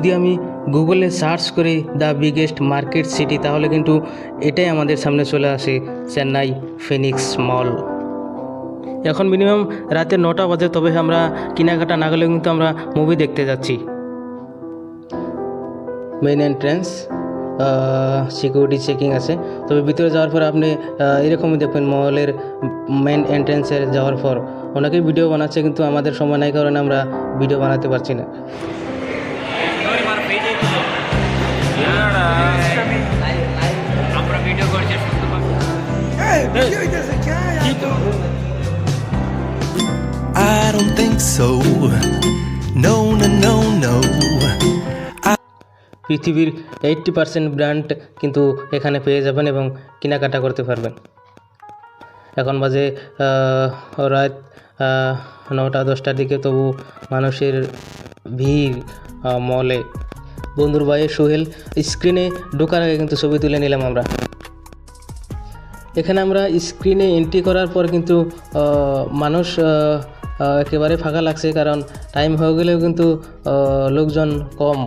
যদি আমি গুগলে সার্চ করি দ্য বিগেস্ট মার্কেট সিটি, তাহলে কিন্তু এটাই আমাদের সামনে চলে আসে, চেন্নাই ফিনিক্স মল। এখন মিনিমাম রাতে 9টা বাজে, তবে আমরা কেনাকাটা না গেলেও কিন্তু আমরা মুভি দেখতে যাচ্ছি। মেইন এন্ট্রেন্স, সিকিউরিটি চেকিং আছে, তবে ভিতরে যাওয়ার পর আপনি এরকমই দেখবেন মলের মেইন এন্ট্রেন্সের যাওয়ার পর অনেকেই ভিডিও বানাচ্ছে, কিন্তু আমাদের সময় নাই কারণে আমরা ভিডিও বানাতে পারছি না। I don't think so. No, no, no, no. পৃথিবীর 80% ব্র্যান্ড কিন্তু এখানে পেয়ে যাবেন এবং কেনাকাটা করতে পারবেন। এখন বাজে রাত 9টা-10টার দিকে, তবু মানুষের ভিড় মলে। বন্ধুর ভাই সোহেল স্ক্রিনে ঢোকার আগে কিন্তু ছবি তুলে নিলাম আমরা। এখানে আমরা স্ক্রিনে এন্ট্রি করার পর কিন্তু মানুষ একেবারে ফাঁকা লাগছে, কারণ টাইম হয়ে গেলেও কিন্তু লোকজন কম।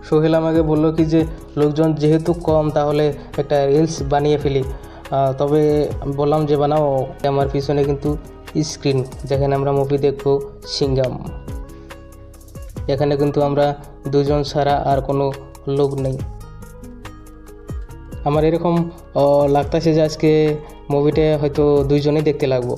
সোহেল আমাকে বললো কি যে লোকজন যেহেতু কম, তাহলে একটা রিলস বানিয়ে ফেলি। তবে বললাম যে বানাও। আমার পিছনে কিন্তু স্ক্রিন, যেখানে আমরা মুভি দেখবো সিঙ্গাম। এখানে কিন্তু আমরা দুজন ছাড়া আর কোনো লোক নেই। আমার এরকম লাগতেছে যে আজকে মুভিটা হয়তো দুইজনেই দেখতে লাগবো।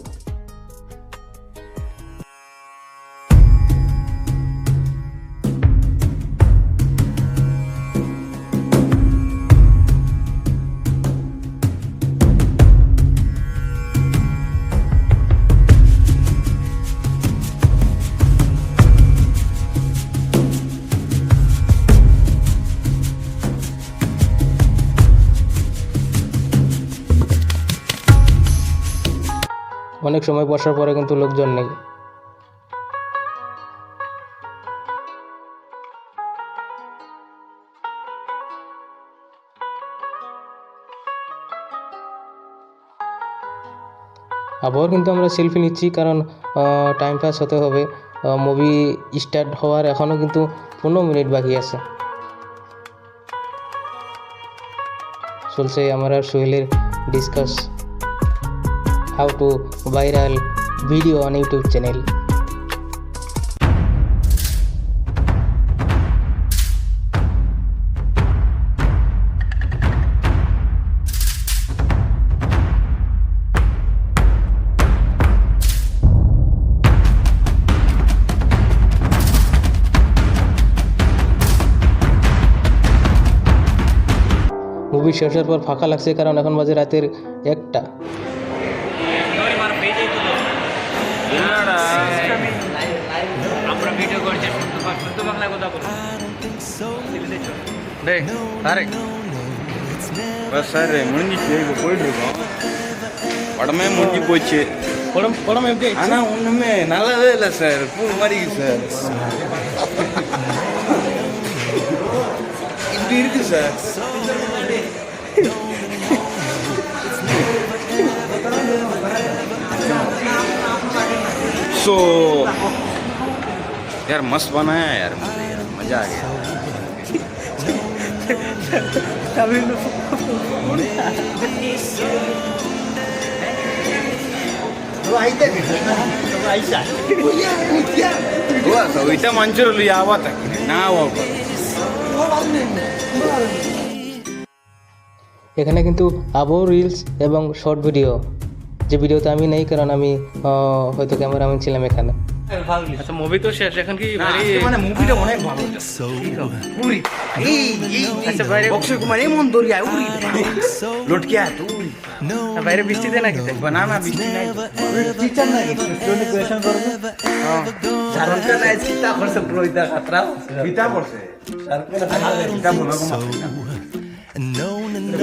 অনেক সময় বসার পরে কিন্তু লোকজন নেই। আবার কিন্তু আমরা সেলফি নিচ্ছি, কারণ টাইম পাস হতে হবে। মুভি স্টার্ট হওয়ার এখনও কিন্তু 15 মিনিট বাকি আছে। চলছে আমার আর সোহেলের discuss how to viral video on YouTube channel. Movie শেষের পর ফাঁকা লাগছে, কারণ এখন বাজে রাতের 1টা। சார் முடிஞ்சிச்சு, இப்போ போயிட்டுருக்கோம். படமே முடிஞ்சு போச்சு. படம் எப்படி? ஆனால் ஒன்றுமே நல்லாவே இல்லை சார், பூ மாதிரி சார். இப்படி இருக்கு சார். सो यार मस्त बना है यार, मज़ा आ गया. ওইটা মঞ্চের লিয়ে আওয়া থাকে না আওয়া। এখানে কিন্তু আবার রিলস এবং শর্ট ভিডিও, যে ভিডিওতে আমি নেই, কারণ আমি হয়তো ক্যামেরাম্যান ছিলাম এখানে। আচ্ছা, মুভি তো শেষ, এখন কি মানে মুভিটা অনেক ভালো। উড়ি আচ্ছা, বাইরে অক্ষয় কুমার এমন দরিয়া উড়ি লটকিয়া তুই বাইরে বৃষ্টিতে নাকি? না না, বৃষ্টি নাই। টিচার নাই, স্টুডেন্ট কোয়েশ্চন করবে। ঝাড়খণ্ড নাই, চিন্তা করছে প্রইতা খাতরা বিতা করছে সরকার এটা মনে কম আছে না। No, no, no,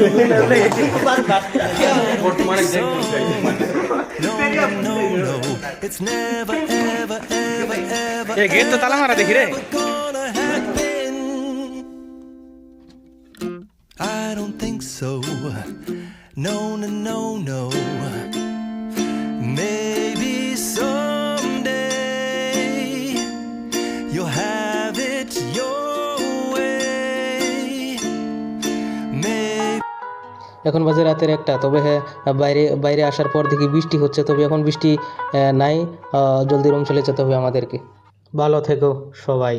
বর্তমানে no, no, it's never, ever, ever, ever, এই গেট তো তালা মারা দেখি রে। gonna happen. I don't think so. No, no, no, no. Maybe someday you'll have it এখন বাজে রাতের 1টা। তবে হ্যাঁ, বাইরে আসার পর দেখি বৃষ্টি হচ্ছে, তবে এখন বৃষ্টি নাই। জলদি রুম চলে যেতে হবে আমাদেরকে। ভালো থেকো সবাই।